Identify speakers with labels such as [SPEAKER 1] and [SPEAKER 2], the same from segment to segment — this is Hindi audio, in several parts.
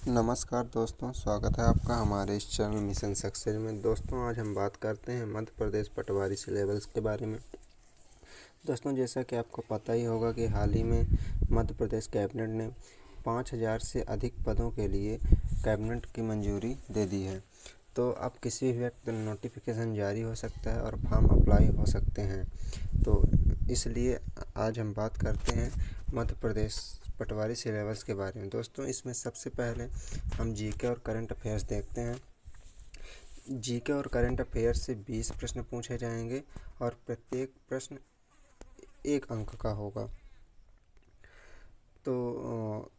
[SPEAKER 1] नमस्कार दोस्तों, स्वागत है आपका हमारे इस चैनल मिशन सक्सेस में। दोस्तों आज हम बात करते हैं मध्य प्रदेश पटवारी सिलेबस के बारे में। दोस्तों जैसा कि आपको पता ही होगा कि हाल ही में मध्य प्रदेश कैबिनेट ने 5000 से अधिक पदों के लिए कैबिनेट की मंजूरी दे दी है। तो अब किसी भी वक्त नोटिफिकेशन जारी हो सकता है और फॉर्म अप्लाई हो सकते हैं। तो इसलिए आज हम बात करते हैं मध्य प्रदेश पटवारी सिलेबस के बारे में। दोस्तों इसमें सबसे पहले हम जीके और करंट अफेयर्स देखते हैं। जीके और करंट अफेयर्स से 20 प्रश्न पूछे जाएंगे और प्रत्येक प्रश्न 1 अंक का होगा। तो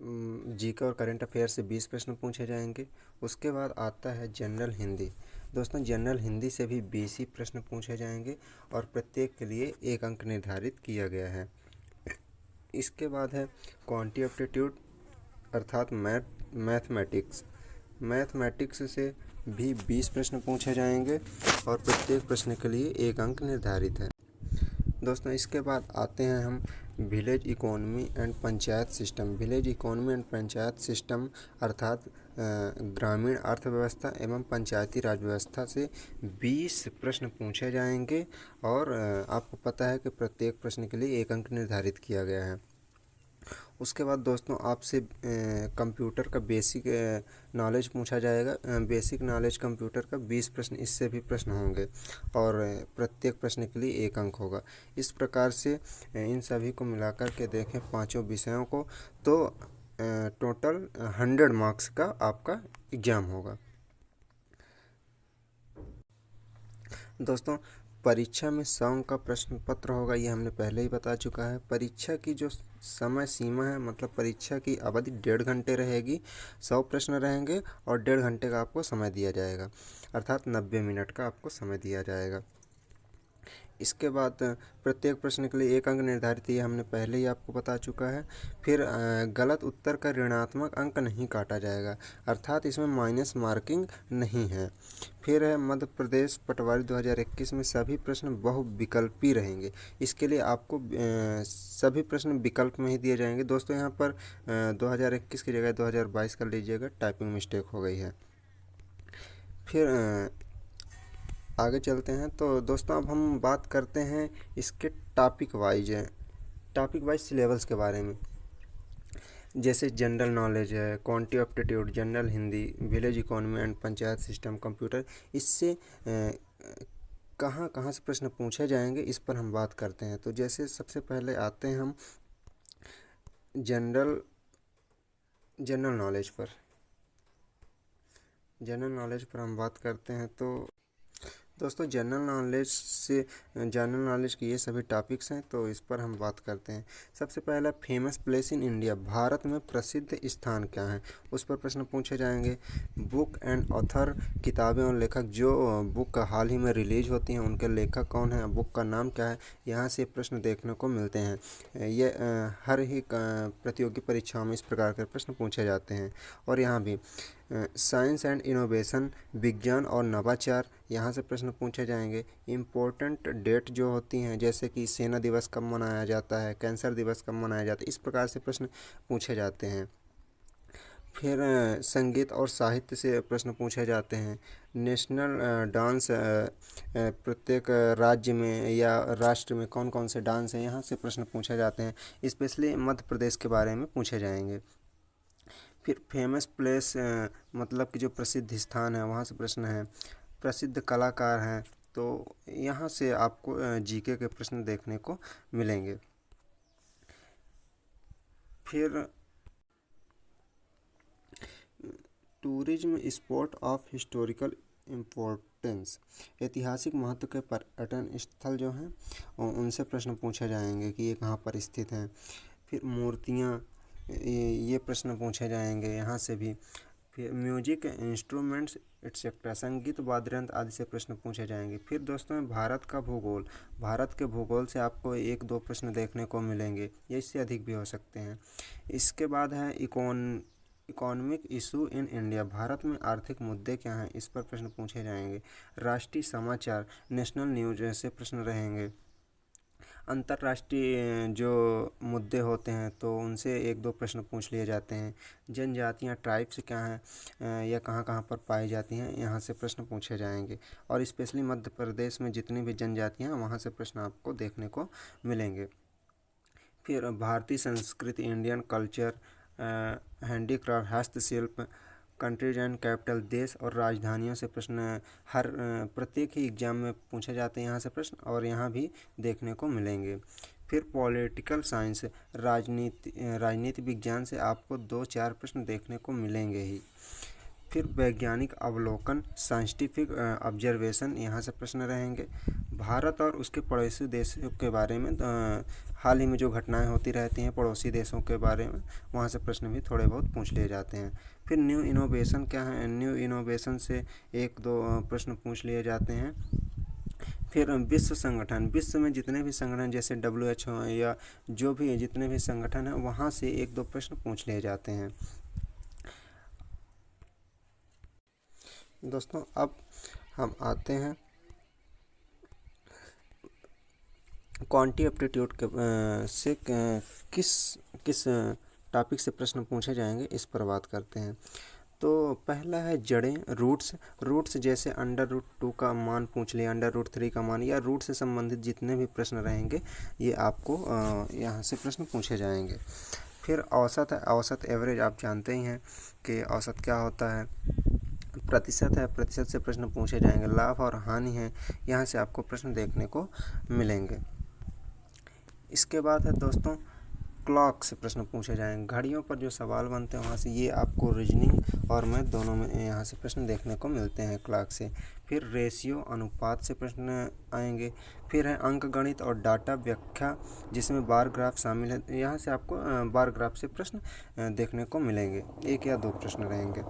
[SPEAKER 1] जीके और करंट अफेयर से 20 प्रश्न पूछे जाएंगे। उसके बाद आता है जनरल हिंदी। दोस्तों जनरल हिंदी से भी 20 ही प्रश्न पूछे जाएंगे और प्रत्येक के लिए 1 अंक निर्धारित किया गया है। इसके बाद है क्वांटिटी एप्टीट्यूड अर्थात मैथमेटिक्स से भी 20 प्रश्न पूछे जाएंगे और प्रत्येक प्रश्न के लिए 1 अंक निर्धारित है। दोस्तों इसके बाद आते हैं हम village economy and panchayat system. Village economy and panchayat system अर्थात ग्रामीण अर्थव्यवस्था एवं पंचायती राज व्यवस्था से 20 प्रश्न पूछे जाएंगे और आपको पता है कि प्रत्येक प्रश्न के लिए 1 अंक निर्धारित किया गया है। उसके बाद दोस्तों आपसे कंप्यूटर का बेसिक नॉलेज पूछा जाएगा। बेसिक नॉलेज कंप्यूटर का 20 प्रश्न, इससे भी प्रश्न होंगे और प्रत्येक प्रश्न के लिए 1 अंक होगा। इस प्रकार से इन सभी को मिलाकर के देखें पांचों विषयों को, तो टोटल 100 मार्क्स का आपका एग्ज़ाम होगा। दोस्तों परीक्षा में 100 अंक का प्रश्न पत्र होगा, ये हमने पहले ही बता चुका है। परीक्षा की जो समय सीमा है, मतलब परीक्षा की अवधि 1.5 घंटे रहेगी। 100 प्रश्न रहेंगे और 1.5 घंटे का आपको समय दिया जाएगा, अर्थात 90 मिनट का आपको समय दिया जाएगा। इसके बाद प्रत्येक प्रश्न के लिए 1 अंक निर्धारित, ये हमने पहले ही आपको बता चुका है। फिर गलत उत्तर का ऋणात्मक अंक नहीं काटा जाएगा, अर्थात इसमें माइनस मार्किंग नहीं है। फिर है मध्य प्रदेश पटवारी 2021 में सभी प्रश्न बहुविकल्पी रहेंगे। इसके लिए आपको सभी प्रश्न विकल्प में ही दिए जाएंगे। दोस्तों यहाँ पर 2021 की जगह 2022 कर लीजिएगा, टाइपिंग मिस्टेक हो गई है। फिर आगे चलते हैं। तो दोस्तों अब हम बात करते हैं इसके टॉपिक वाइज सिलेबस के बारे में। जैसे जनरल नॉलेज है, quantity aptitude, general Hindi, village economy and panchayat system, computer, इससे कहाँ कहाँ से प्रश्न पूछे जाएंगे इस पर हम बात करते हैं। तो जैसे सबसे पहले आते हैं हम जनरल नॉलेज पर हम बात करते हैं। तो दोस्तों जनरल नॉलेज के ये सभी टॉपिक्स हैं, तो इस पर हम बात करते हैं। सबसे पहला famous place in India, Bharat में प्रसिद्ध स्थान क्या हैं, उस पर प्रश्न पूछे जाएंगे। बुक एंड ऑथर, किताबें और लेखक, जो बुक हाल ही में रिलीज होती हैं उनके लेखक कौन है, बुक का नाम क्या है, यहाँ से प्रश्न देखने को मिलते हैं। ये हर ही प्रतियोगी परीक्षाओं में इस प्रकार के प्रश्न पूछे जाते हैं। और यहाँ भी साइंस एंड इनोवेशन, विज्ञान और नवाचार, यहाँ से प्रश्न पूछे जाएंगे। इम्पोर्टेंट डेट जो होती हैं, जैसे कि सेना दिवस कब मनाया जाता है, कैंसर दिवस कब मनाया जाता है, इस प्रकार से प्रश्न पूछे जाते हैं। फिर संगीत और साहित्य से प्रश्न पूछे जाते हैं। नेशनल डांस, प्रत्येक राज्य में या राष्ट्र में कौन कौन से डांस हैं, यहाँ से प्रश्न पूछे जाते हैं। स्पेशली मध्य प्रदेश के बारे में पूछे जाएंगे। फिर फेमस प्लेस, मतलब कि जो प्रसिद्ध स्थान है वहाँ से प्रश्न है। प्रसिद्ध कलाकार हैं, तो यहाँ से आपको जीके के प्रश्न देखने को मिलेंगे। फिर tourism spot of historical importance, ऐतिहासिक महत्व के पर्यटन स्थल जो हैं उनसे प्रश्न पूछे जाएंगे कि ये कहाँ पर स्थित हैं। फिर मूर्तियाँ, ये प्रश्न पूछे जाएंगे यहाँ से भी। फिर म्यूजिक इंस्ट्रूमेंट्स एट्सेट्रा, संगीत वाद्य यंत्र आदि से प्रश्न पूछे जाएंगे। फिर दोस्तों भारत के भूगोल से आपको 1-2 प्रश्न देखने को मिलेंगे, या इससे अधिक भी हो सकते हैं। इसके बाद है economic issue in India, Bharat में आर्थिक मुद्दे क्या हैं, इस पर प्रश्न पूछे जाएंगे। राष्ट्रीय समाचार, नेशनल न्यूज से प्रश्न रहेंगे। अंतर्राष्ट्रीय जो मुद्दे होते हैं तो उनसे एक दो प्रश्न पूछ लिए जाते हैं। जनजातियाँ ट्राइब्स क्या हैं या कहाँ कहाँ पर पाई जाती हैं, यहाँ से प्रश्न पूछे जाएंगे। और स्पेशली मध्य प्रदेश में जितनी भी जनजातियाँ हैं वहाँ से प्रश्न आपको देखने को मिलेंगे। फिर भारतीय संस्कृति, इंडियन कल्चर, हैंडीक्राफ्ट, हस्तशिल्प, कंट्रीज एंड कैपिटल, देश और राजधानियों से प्रश्न हर प्रत्येक ही एग्जाम में पूछे जाते हैं यहाँ से प्रश्न, और यहाँ भी देखने को मिलेंगे। फिर पॉलिटिकल साइंस, राजनीति विज्ञान से आपको 2-4 प्रश्न देखने को मिलेंगे ही। फिर वैज्ञानिक अवलोकन, साइंटिफिक ऑब्जर्वेशन, यहाँ से प्रश्न रहेंगे। भारत और उसके पड़ोसी देशों के बारे में हाल ही में जो घटनाएं होती रहती हैं पड़ोसी देशों के बारे में, वहाँ से प्रश्न भी थोड़े बहुत पूछ लिए जाते हैं। फिर न्यू इनोवेशन क्या है, न्यू इनोवेशन से 1-2 प्रश्न पूछ लिए जाते हैं। फिर विश्व संगठन, विश्व में जितने भी संगठन जैसे WHO या जो भी जितने भी संगठन हैं वहाँ से 1-2 प्रश्न पूछ लिए जाते हैं। दोस्तों अब हम आते हैं क्वांटी एप्टीट्यूड के से किस किस टॉपिक से प्रश्न पूछे जाएंगे इस पर बात करते हैं। तो पहला है जड़ें, रूट्स जैसे √2 का मान पूछ लिया, √3 का मान, या रूट से संबंधित जितने भी प्रश्न रहेंगे ये आपको यहाँ से प्रश्न पूछे जाएंगे। फिर औसत है, औसत एवरेज आप जानते ही हैं कि औसत क्या होता है। प्रतिशत है, प्रतिशत से प्रश्न पूछे जाएंगे। लाभ और हानि है, यहाँ से आपको प्रश्न देखने को मिलेंगे। इसके बाद है दोस्तों क्लॉक से प्रश्न पूछे जाएंगे। घड़ियों पर जो सवाल बनते हैं वहाँ से ये आपको रीजनिंग और मैथ दोनों में यहाँ से प्रश्न देखने को मिलते हैं क्लॉक से। फिर रेशियो, अनुपात से प्रश्न आएंगे। फिर है अंकगणित और डाटा व्याख्या जिसमें बार ग्राफ शामिल है, यहाँ से आपको बार ग्राफ से प्रश्न देखने को मिलेंगे, 1 या 2 प्रश्न रहेंगे।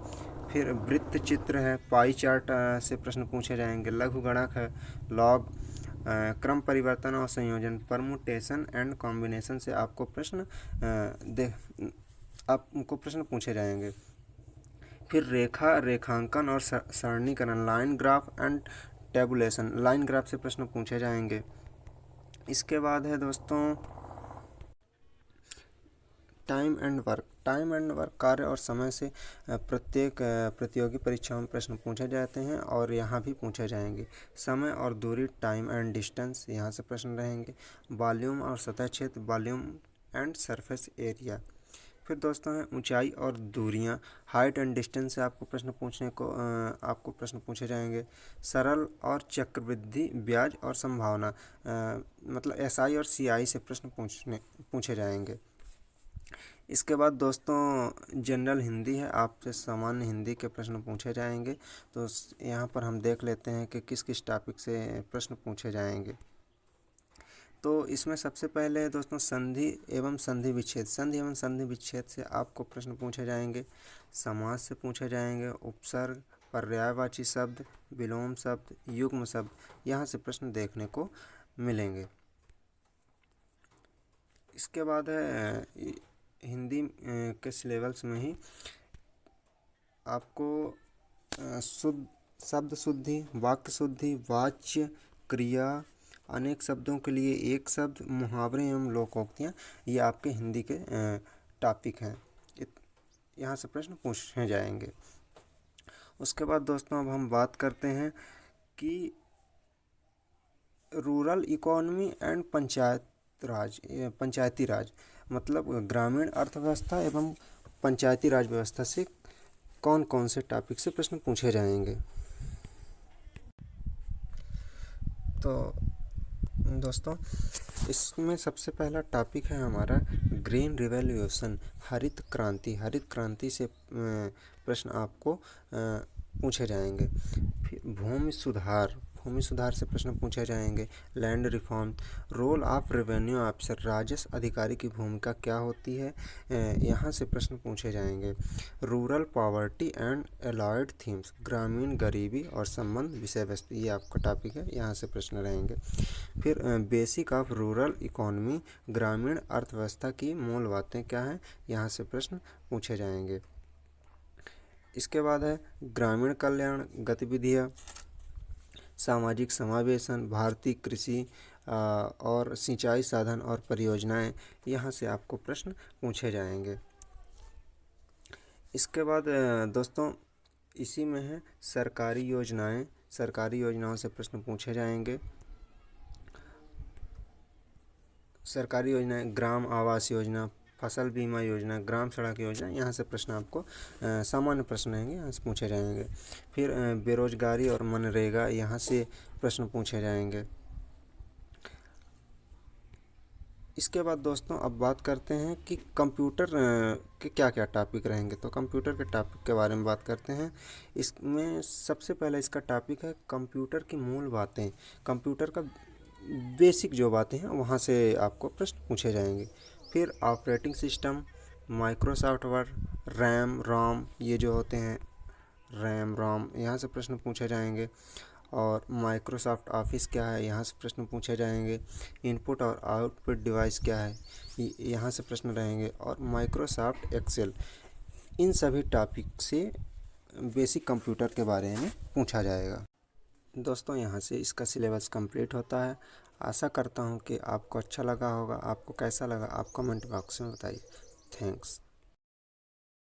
[SPEAKER 1] फिर वृत्त चित्र है, पाई चार्ट से प्रश्न पूछे जाएंगे। लघुगणक है, लॉग, क्रम परिवर्तन और संयोजन, परमुटेशन एंड कॉम्बिनेशन से आपको प्रश्न पूछे जाएंगे। फिर रेखांकन और सरणीकरण, line graph and tabulation, line graph से प्रश्न पूछे जाएंगे। इसके बाद है दोस्तों टाइम एंड वर्क, कार्य और समय से प्रत्येक प्रतियोगी परीक्षाओं में प्रश्न पूछे जाते हैं और यहाँ भी पूछे जाएंगे। समय और दूरी, टाइम एंड डिस्टेंस, यहाँ से प्रश्न रहेंगे। वॉल्यूम और सतह क्षेत्र, वॉल्यूम एंड सरफेस एरिया। फिर दोस्तों है ऊंचाई और दूरियां, हाइट एंड डिस्टेंस से आपको प्रश्न पूछे जाएंगे। सरल और चक्रवृद्धि ब्याज और संभावना, मतलब SI और CI से प्रश्न पूछे जाएंगे। इसके बाद दोस्तों जनरल हिंदी है, आपसे सामान्य हिंदी के प्रश्न पूछे जाएंगे। तो यहाँ पर हम देख लेते हैं कि किस किस टॉपिक से प्रश्न पूछे जाएंगे। तो इसमें सबसे पहले दोस्तों संधि एवं संधि विच्छेद, संधि एवं संधि विच्छेद से आपको प्रश्न पूछे जाएंगे। समास से पूछे जाएंगे। उपसर्ग, पर्यायवाची शब्द, विलोम शब्द, युग्म शब्द, यहाँ से प्रश्न देखने को मिलेंगे। इसके बाद है हिंदी के सिलेबस में ही आपको शब्द शुद्धि, वाक्य शुद्धि, वाच्य, क्रिया, अनेक शब्दों के लिए एक शब्द, मुहावरे एवं लोकोक्तियाँ, ये आपके हिंदी के टॉपिक हैं, यहाँ से प्रश्न पूछे जाएंगे। उसके बाद दोस्तों अब हम बात करते हैं कि रूरल इकोनॉमी एंड पंचायती राज, मतलब ग्रामीण अर्थव्यवस्था एवं पंचायती राज व्यवस्था से कौन कौन से टॉपिक से प्रश्न पूछे जाएंगे। तो दोस्तों इसमें सबसे पहला टॉपिक है हमारा ग्रीन रिवॉल्यूशन, हरित क्रांति से प्रश्न आपको पूछे जाएंगे। फिर भूमि सुधार से प्रश्न पूछे जाएंगे। Land reform, role of revenue officer, राजस्व अधिकारी की भूमिका क्या होती है, यहाँ से प्रश्न पूछे जाएंगे। Rural poverty and allied themes, ग्रामीण गरीबी और संबंध विषय वस्तु, ये आपका टॉपिक है, यहाँ से प्रश्न रहेंगे। फिर बेसिक ऑफ रूरल इकोनॉमी, ग्रामीण अर्थव्यवस्था की मूल बातें क्या हैं, यहाँ से प्रश्न पूछे जाएंगे। इसके बाद है ग्रामीण कल्याण गतिविधियाँ, सामाजिक समावेशन, भारतीय कृषि और सिंचाई साधन और परियोजनाएं, यहाँ से आपको प्रश्न पूछे जाएंगे। इसके बाद दोस्तों इसी में है सरकारी योजनाएं, सरकारी योजनाओं से प्रश्न पूछे जाएंगे। सरकारी योजनाएं, ग्राम आवास योजना, फसल बीमा योजना, ग्राम सड़क योजना, यहाँ से प्रश्न आपको सामान्य प्रश्न रहेंगे, यहाँ से पूछे जाएंगे। फिर बेरोजगारी और मनरेगा, यहाँ से प्रश्न पूछे जाएंगे। इसके बाद दोस्तों अब बात करते हैं कि कंप्यूटर के क्या क्या टॉपिक रहेंगे। तो कंप्यूटर के टॉपिक के बारे में बात करते हैं। इसमें सबसे पहले इसका टॉपिक है कंप्यूटर की मूल बातें, कंप्यूटर का बेसिक जो बातें हैं वहाँ से आपको प्रश्न पूछे जाएंगे। फिर operating system, Microsoft word, RAM ROM, ये जो होते हैं रैम रोम, यहाँ से प्रश्न पूछे जाएंगे। और माइक्रोसॉफ्ट ऑफिस क्या है, यहाँ से प्रश्न पूछे जाएंगे। इनपुट और आउटपुट डिवाइस क्या है, यहाँ से प्रश्न रहेंगे। और माइक्रोसॉफ्ट एक्सेल, इन सभी टॉपिक से बेसिक कंप्यूटर के बारे में पूछा जाएगा। दोस्तों यहाँ से इसका सिलेबस कंप्लीट होता है। आशा करता हूँ कि आपको अच्छा लगा होगा। आपको कैसा लगा आप कमेंट बॉक्स में बताइए। थैंक्स।